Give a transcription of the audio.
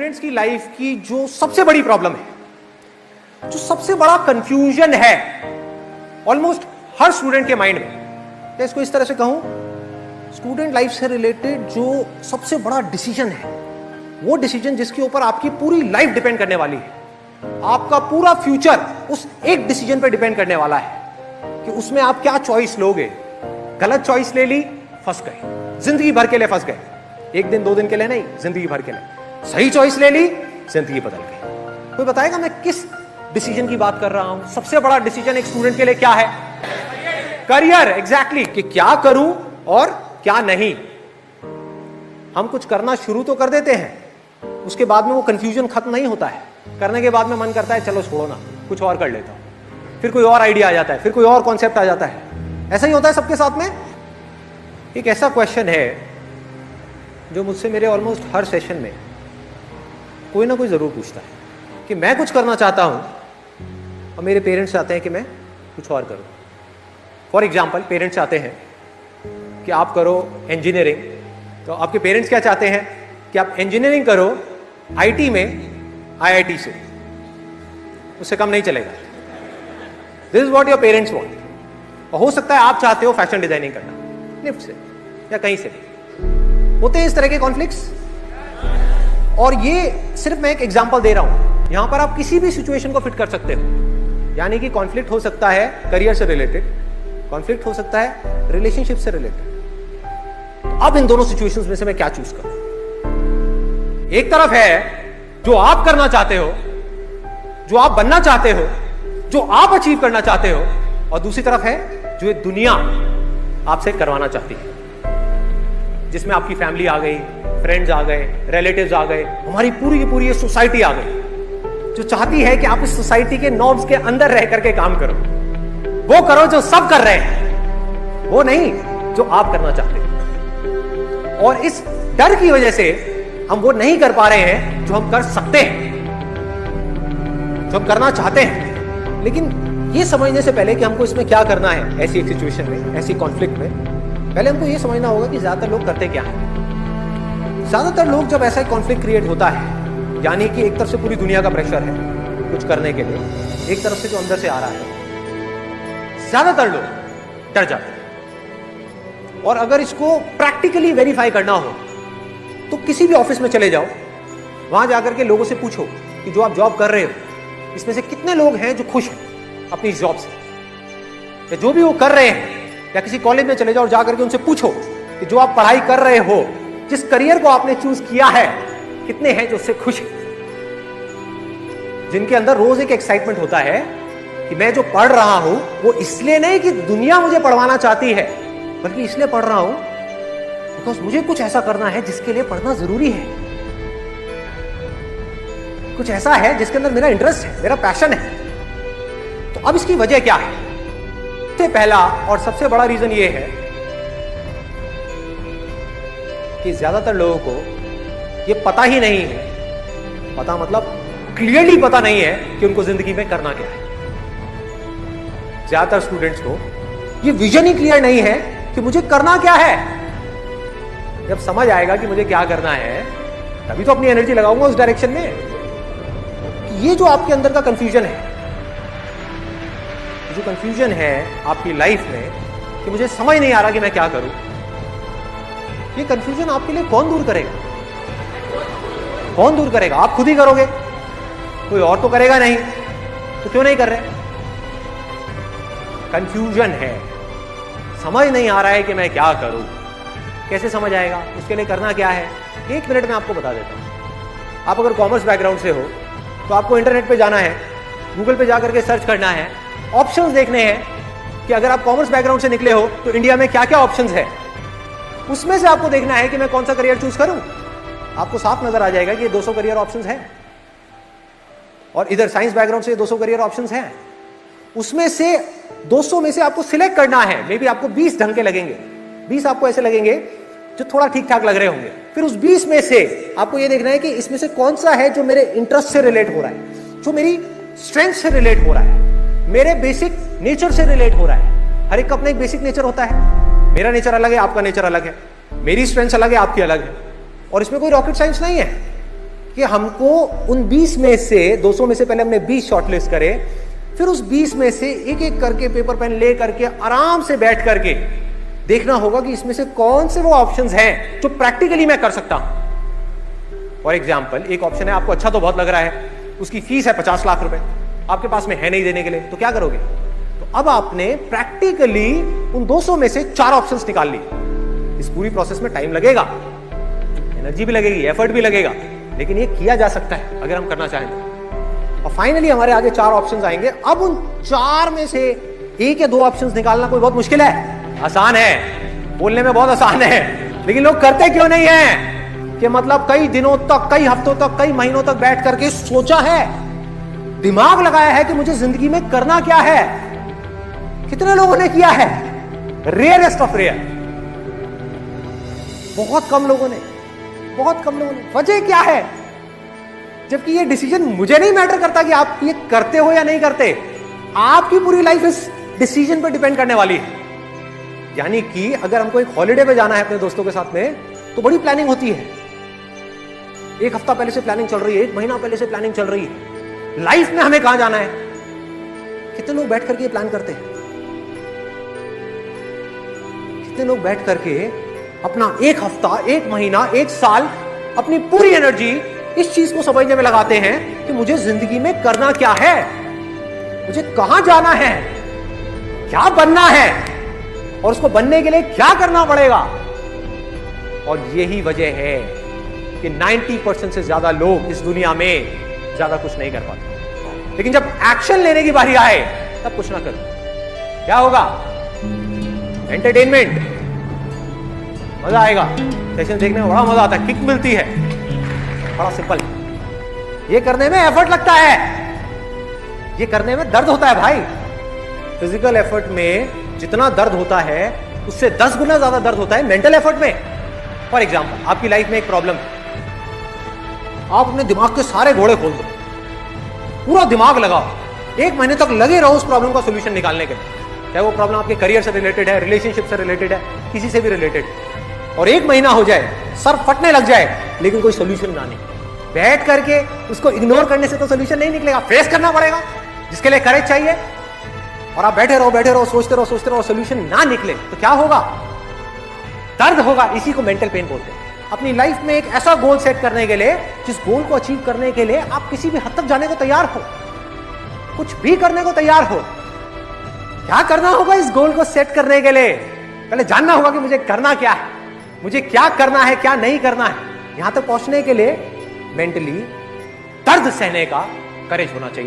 Students की life की जो सबसे बड़ी प्रॉब्लम है, जो सबसे बड़ा कंफ्यूजन है ऑलमोस्ट हर स्टूडेंट के माइंड में, या इसको इस तरह से कहूं, स्टूडेंट लाइफ से रिलेटेड जो सबसे बड़ा डिसीजन है, वो डिसीजन जिसके ऊपर आपकी पूरी लाइफ डिपेंड करने वाली है, आपका पूरा फ्यूचर उस एक डिसीजन पर डिपेंड करने वाला है कि उसमें आप क्या चॉइस लोगे। गलत चॉइस ले ली, फंस गए, जिंदगी भर के लिए फंस गए। एक दिन दो दिन के लिए नहीं, जिंदगी भर के लिए। सही चॉइस ले ली, जिंदगी बदल गई। कोई बताएगा मैं किस डिसीजन की बात कर रहा हूं? सबसे बड़ा डिसीजन एक स्टूडेंट के लिए क्या है? करियर। एग्जैक्टली, कि क्या करूं और क्या नहीं। हम कुछ करना शुरू तो कर देते हैं, उसके बाद में वो कंफ्यूजन खत्म नहीं होता है। करने के बाद में मन करता है चलो छोड़ो ना, कुछ और कर लेता हूं। फिर कोई और आइडिया आ जाता है, फिर कोई और कॉन्सेप्ट आ जाता है। ऐसा ही होता है सबके साथ में। एक ऐसा क्वेश्चन है जो मुझसे मेरे ऑलमोस्ट हर सेशन में कोई ना कोई जरूर पूछता है कि मैं कुछ करना चाहता हूं और मेरे पेरेंट्स चाहते हैं कि मैं कुछ और करूं। फॉर एग्जाम्पल, पेरेंट्स चाहते हैं कि आप करो इंजीनियरिंग, तो आपके पेरेंट्स क्या चाहते हैं कि आप इंजीनियरिंग करो आईटी में, आईआईटी से, उससे कम नहीं चलेगा। This is what your parents want. और हो सकता है आप चाहते हो फैशन डिजाइनिंग करना, निफ्ट से या कहीं से। होते हैं इस तरह के कॉन्फ्लिक्ट्स, और ये सिर्फ मैं एक एग्जांपल दे रहा हूं। यहां पर आप किसी भी सिचुएशन को फिट कर सकते हो। यानी कि कॉन्फ्लिक्ट हो सकता है करियर से रिलेटेड, कॉन्फ्लिक्ट हो सकता है रिलेशनशिप से रिलेटेड। तो अब इन दोनों सिचुएशंस में से मैं क्या चूज करूं? एक तरफ है जो आप करना चाहते हो, जो आप बनना चाहते हो, जो आप अचीव करना चाहते हो, और दूसरी तरफ है जो ये दुनिया आपसे करवाना चाहती है, जिसमें आपकी फैमिली आ गई, फ्रेंड्स आ गए, रिलेटिव्स आ गए, हमारी पूरी की पूरी सोसाइटी आ गई, जो चाहती है कि आप इस सोसाइटी के नॉर्म्स के अंदर रह करके काम करो। वो करो जो सब कर रहे हैं, वो नहीं जो आप करना चाहते हैं। और इस डर की वजह से हम वो नहीं कर पा रहे हैं जो हम कर सकते हैं, जो हम करना चाहते हैं। लेकिन ये समझने से पहले कि हमको इसमें क्या करना है, ऐसी एक सिचुएशन में, ऐसी कॉन्फ्लिक्ट में, पहले हमको ये समझना होगा कि ज्यादातर लोग करते क्या है। ज्यादातर लोग जब ऐसा कॉन्फ्लिक्ट क्रिएट होता है, यानी कि एक तरफ से पूरी दुनिया का प्रेशर है कुछ करने के लिए, एक तरफ से जो अंदर से आ रहा है, ज्यादातर लोग डर जाते हैं। और अगर इसको प्रैक्टिकली वेरीफाई करना हो तो किसी भी ऑफिस में चले जाओ, वहां जाकर के लोगों से पूछो कि जो आप जॉब कर रहे हो, इसमें से कितने लोग हैं जो खुश हैं अपनी जॉब से, या जो भी वो कर रहे हैं। या किसी कॉलेज में चले जाओ और जाकर के उनसे पूछो कि जो आप पढ़ाई कर रहे हो, जिस करियर को आपने चूज किया है, कितने हैं जो उससे खुश हैं, जिनके अंदर रोज एक एक्साइटमेंट होता है कि मैं जो पढ़ रहा हूं वो इसलिए नहीं कि दुनिया मुझे पढ़वाना चाहती है, बल्कि इसलिए पढ़ रहा हूं बिकॉज मुझे कुछ ऐसा करना है जिसके लिए पढ़ना जरूरी है। कुछ ऐसा है जिसके अंदर मेरा इंटरेस्ट है, मेरा पैशन है। तो अब इसकी वजह क्या है? सबसे पहला और सबसे बड़ा रीजन ये है कि ज्यादातर लोगों को ये पता ही नहीं है, पता मतलब क्लियरली पता नहीं है कि उनको जिंदगी में करना क्या है। ज्यादातर स्टूडेंट्स को ये विजन ही क्लियर नहीं है कि मुझे करना क्या है। जब समझ आएगा कि मुझे क्या करना है, तभी तो अपनी एनर्जी लगाऊंगा उस डायरेक्शन में। ये जो आपके अंदर का कंफ्यूजन है, जो कंफ्यूजन है आपकी लाइफ में कि मुझे समझ नहीं आ रहा कि मैं क्या करूं, ये कंफ्यूजन आपके लिए कौन दूर करेगा? कौन दूर करेगा? आप खुद ही करोगे, कोई और तो करेगा नहीं। तो क्यों नहीं कर रहे? कंफ्यूजन है, समझ नहीं आ रहा है कि मैं क्या करूं। कैसे समझ आएगा? उसके लिए करना क्या है, 1 मिनट में आपको बता देता हूं। आप अगर कॉमर्स बैकग्राउंड से हो तो आपको इंटरनेट पे जाना है, गूगल पे जाकर के सर्च करना है, ऑप्शंस देखने हैं कि अगर आप कॉमर्स बैकग्राउंड से निकले हो तो इंडिया में क्या क्या ऑप्शंस है। उसमें से आपको देखना है कि मैं कौन सा करियर चूज करूं। आपको साफ नजर आ जाएगा कि ये 200 करियर ऑप्शंस हैं, और इधर साइंस बैकग्राउंड से 200 करियर ऑप्शंस हैं। उसमें से 200 में से आपको सिलेक्ट करना है। मे बी आपको 20 ढंग के लगेंगे, 20 आपको ऐसे लगेंगे जो थोड़ा ठीक ठाक लग रहे होंगे। फिर उस 20 में से आपको ये देखना है कि इसमें से कौन सा है जो मेरे इंटरेस्ट से रिलेट हो रहा है, जो मेरी स्ट्रेंथ से रिलेट हो रहा है, मेरे बेसिक नेचर से रिलेट हो रहा है। हर एक का अपना एक बेसिक नेचर होता है। मेरा नेचर अलग है, आपका नेचर अलग है, मेरी स्ट्रेंथ अलग है, आपकी अलग है। और इसमें कोई रॉकेट साइंस नहीं है। कि हमको उन 20 में से 200 में से पहले हमने 20 शॉर्टलिस्ट करे, फिर उस 20 में से एक एक करके पेपर पेन ले करके आराम से बैठ करके देखना होगा कि इसमें से कौन से वो ऑप्शंस हैं जो प्रैक्टिकली मैं कर सकता हूं। फॉर एग्जाम्पल, एक ऑप्शन है, आपको अच्छा तो बहुत लग रहा है, उसकी फीस है 50 लाख रुपए, आपके पास में है नहीं देने के लिए, तो क्या करोगे? तो अब आपने प्रैक्टिकली उन 200 में से 4 ऑप्शंस निकाल ली। इस पूरी प्रोसेस में टाइम लगेगा, एनर्जी भी लगेगी, एफर्ट भी लगेगा, लेकिन ये किया जा सकता है अगर हम करना चाहें तो। और फाइनली हमारे आगे 4 ऑप्शंस आएंगे। अब उन 4 में से 1 या 2 ऑप्शंस निकालना कोई बहुत मुश्किल है? आसान है, बोलने में बहुत आसान है, लेकिन लोग करते क्यों नहीं है? कि मतलब कई दिनों तक, कई हफ्तों तक, कई महीनों तक बैठ करके सोचा है, दिमाग लगाया है कि मुझे जिंदगी में करना क्या है। कितने लोगों ने किया है? रेयरेस्ट ऑफ रेयर, बहुत कम लोगों ने, बहुत कम लोगों ने। वजह क्या है? जबकि ये डिसीजन मुझे नहीं मैटर करता कि आप ये करते हो या नहीं करते, आपकी पूरी लाइफ इस डिसीजन पर डिपेंड करने वाली है। यानी कि अगर हमको एक हॉलिडे पे जाना है अपने दोस्तों के साथ में, तो बड़ी प्लानिंग होती है। 1 हफ्ता पहले से प्लानिंग चल रही है, 1 महीना पहले से प्लानिंग चल रही है। लाइफ में हमें कहां जाना है, कितने लोग बैठ करके प्लान करते हैं? कितने लोग बैठ करके अपना 1 हफ्ता, 1 महीना, 1 साल अपनी पूरी एनर्जी इस चीज को समझने में लगाते हैं कि मुझे जिंदगी में करना क्या है, मुझे कहां जाना है, क्या बनना है, और उसको बनने के लिए क्या करना पड़ेगा। और यही वजह है कि 90% से ज्यादा लोग इस दुनिया में ज्यादा कुछ नहीं कर पाते। लेकिन जब एक्शन लेने की बारी आए, तब कुछ ना करो, क्या होगा? एंटरटेनमेंट, मजा आएगा, सेशन देखने में बड़ा मजा आता है, किक मिलती है, बड़ा सिंपल। ये करने में एफर्ट लगता है, ये करने में दर्द होता है भाई। फिजिकल एफर्ट में जितना दर्द होता है, उससे 10 गुना ज्यादा दर्द होता है मेंटल एफर्ट में। फॉर एग्जाम्पल, आपकी लाइफ में एक प्रॉब्लम है, आप अपने दिमाग के सारे घोड़े खोल दो, पूरा दिमाग लगाओ, 1 महीने तक लगे रहो उस प्रॉब्लम का सोल्यूशन निकालने के लिए। चाहे वो प्रॉब्लम आपके करियर से रिलेटेड है, रिलेशनशिप से रिलेटेड है, किसी से भी रिलेटेड, और 1 महीना हो जाए, सर फटने लग जाए, लेकिन कोई सोल्यूशन ना निकले। बैठ करके उसको इग्नोर करने से तो सोल्यूशन नहीं निकलेगा, फेस करना पड़ेगा, जिसके लिए करेज चाहिए। और आप बैठे रहो, सोचते रहो, सोल्यूशन ना निकले तो क्या होगा? दर्द होगा। इसी को मेंटल पेन बोलते हैं। अपनी लाइफ में एक ऐसा गोल सेट करने के लिए, जिस गोल को अचीव करने के लिए आप किसी भी हद तक जाने को तैयार हो, कुछ भी करने को तैयार हो। क्या करना होगा इस गोल को सेट करने के लिए? पहले जानना होगा कि मुझे करना क्या है, मुझे क्या करना है, क्या नहीं करना है। यहां तक पहुंचने के लिए मेंटली दर्द सहने का करेज होना चाहिए।